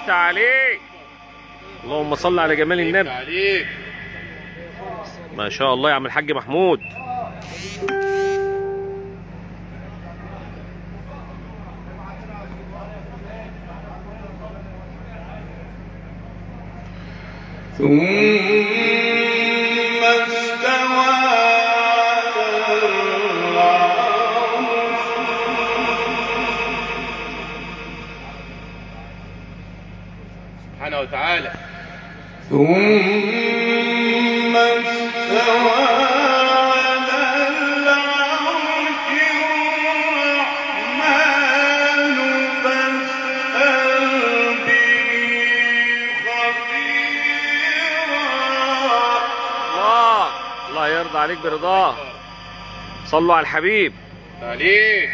يفتح عليك. اللهم صل على جمال النبي. عليك. ما شاء الله يا عم الحاج محمود. ثم استوى سبحانه وتعالى. ثم استوى على العرش الرحمن فاسأل به خبيرا. الله يرضى عليك برضاه. صلوا على الحبيب. عليك.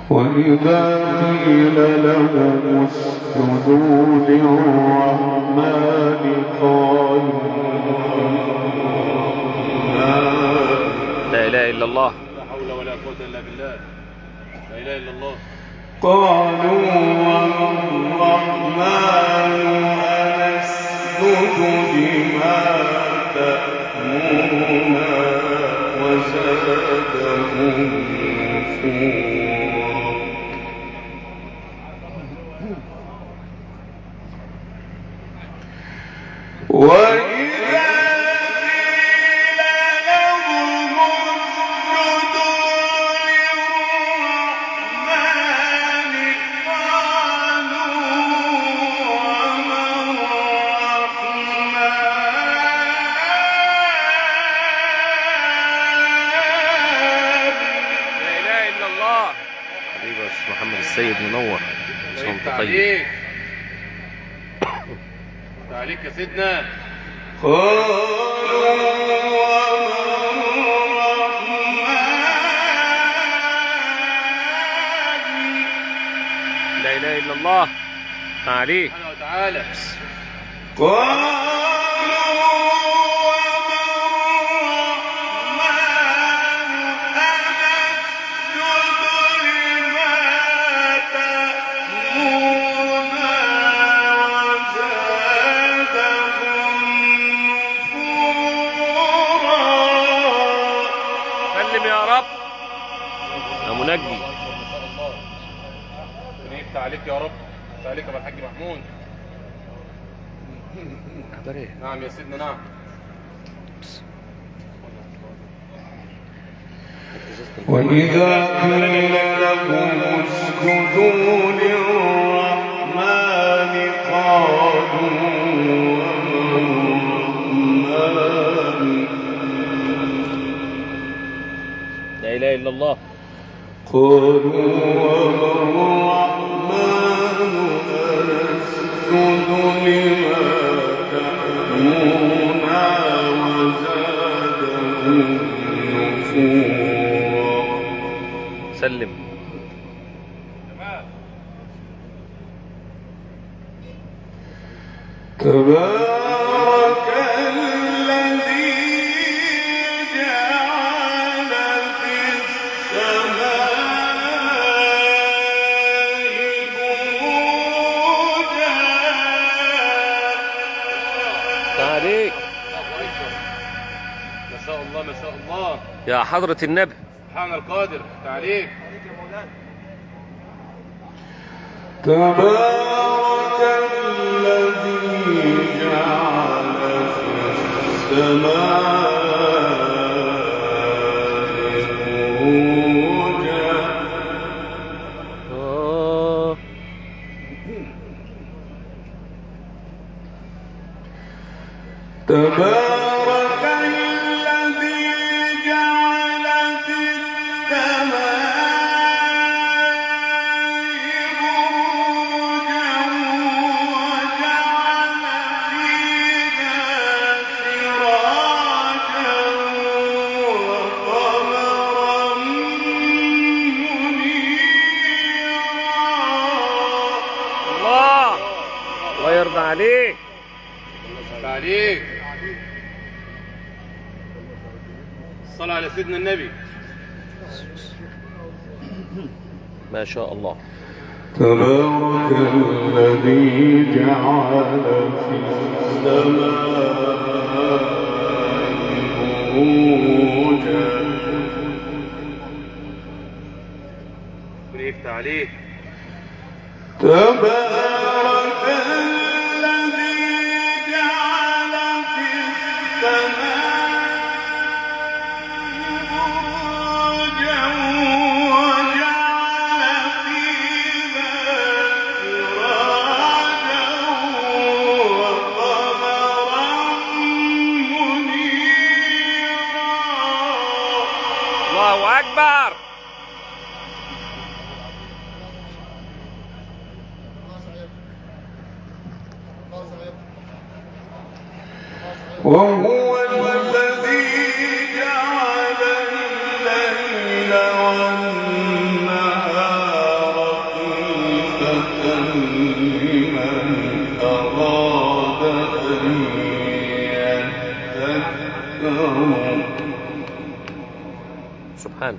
وإذا قيل لهم اسجدوا للرحمن قالوا لا إله إلا الله. لا حول ولا قوة إلا بالله. لا إله إلا الله. قالوا الرحمن أنسجد لما تأمرنا وزادهم نفورا. وإذا قيل لهم اسجدوا للرحمن قالوا وما الرحمن. لا إله إلا الله. حبيبي يا أستاذ محمد السيد منور. صوت طيب. عليك. عليك يا سيدنا. قالوا لا إله إلا الله. عليك. سبحانه وتعالى. سلم يا رب يا منجي. يفتح عليك يا رب. يفتح عليك يا الحاج محمود. نعم يا سيدنا. نعم. وإذا قيل لهم اسجدوا للرحمن قالوا لا إله إلا الله. قالوا الرحمن أنسجد لما تأمرنا وزادهم نفورا. سلم. تبارك الذي جعل في السماء بروجا. عليك ما شاء الله ما شاء الله. يا حضرة النبي. سبحان القادر. عليك. تبارك الذي جعل في السماء بروجا. تبارك الذي جعل في السماء بروجا وجعل فيها سراجا وقمرا منيرا. الله يرضى عليك. عليك. الصلاة على سيدنا النبي. ما شاء الله. تبارك الذي جعل في السماء بروجا. يفتح عليك. تبارك الذي جعل في السماء بروجا وجعل فيها سراجا وقمرا منيرا. الله أكبر. وهو الذي جعل الليل والنهار خلفة لمن أراد أن يذكر. سبحان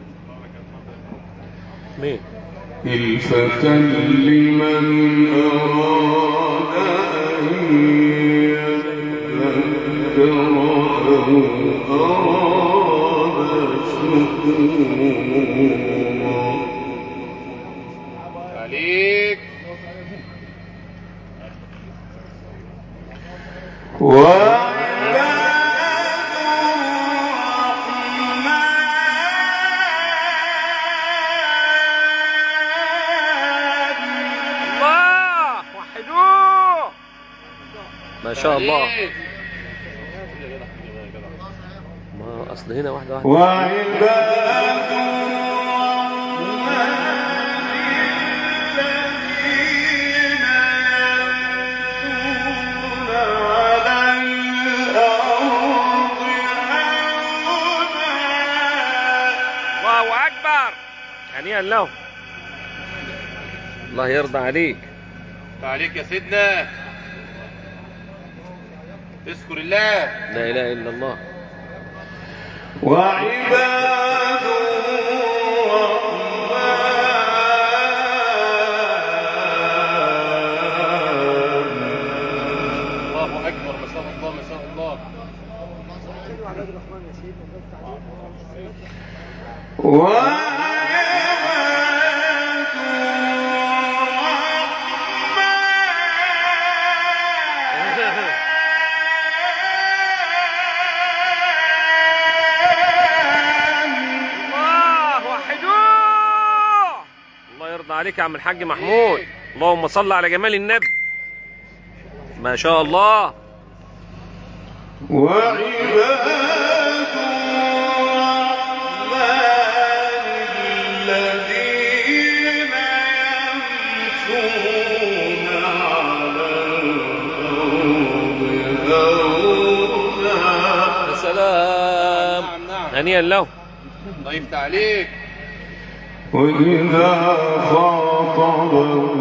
مين؟ خلفة لمن أراد أن يذكر أو أراد شكورا. عليك. ما شاء الله. عليك. ما أصل هنا واحدة واحدة. وعباد الرحمن الذين يمشون على الأرض هونا. الله أكبر. هنيئا له. الله يرضى عليك. عليك يا سيدنا. اذكر الله. لا إله إلا الله. وعباد الرحمن. الله أكبر. ما شاء الله ما شاء الله. عليك يا عم الحاج محمود. اللهم صل على جمال النبي. ما شاء الله. وعباد الرحمن الذين يمشون على الأرض هونا. يا سلام. هنيئا له. الله يفتح عليك. وإذا خاطبهم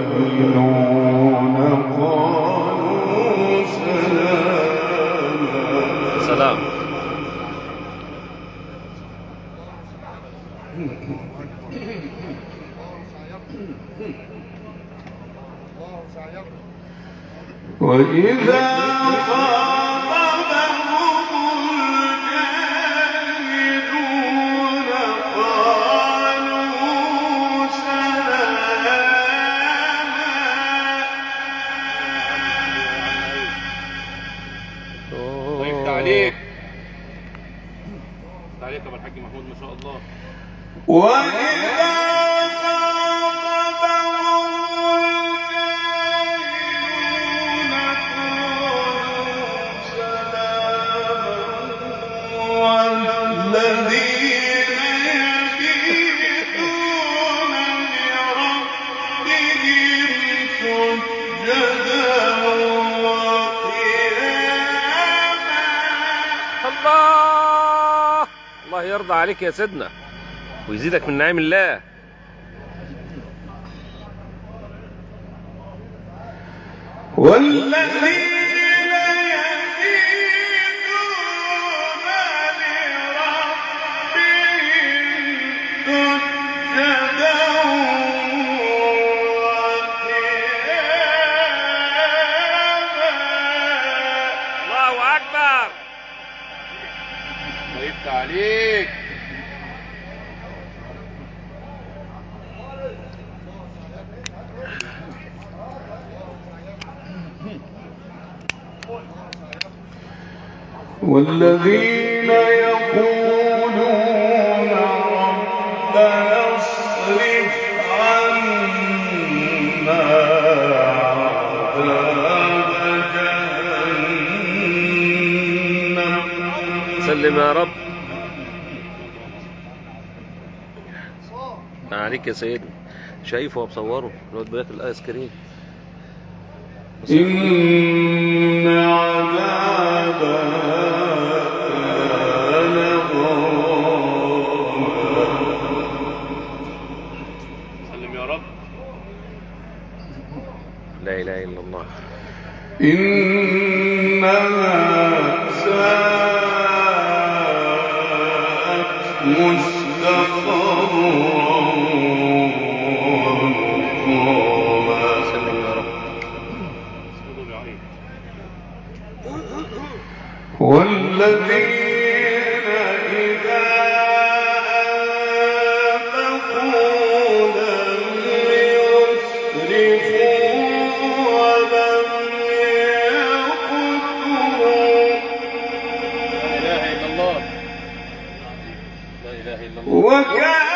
الجاهلون قالوا سلاما. سلام. وإذا خاطبهم عليك. عليك يا الحاج محمود ما شاء الله. وإذا والذين يبيتون لربهم سجدا الله. الله يرضى عليك يا سيدنا ويزيدك من نعيم الله. والذين يبيتون لربهم الله يفتح عليك. والذين يقولون ربنا اصرف عنا عذاب جهنم. سلم يا رب. عليك يا سيدنا. شايفه ومصوره الواد بياكل الايس كريم. إن عذابها كان غراما. سلم يا رب. لا اله الا الله. إنها ساءت مستقرا ومقاما. سلم يا رب. اسكتوا بعيد. والذين إذا أنفقوا لم يسرفوا ولم يقتروا. لا اله الا الله. لا اله الا الله. وكان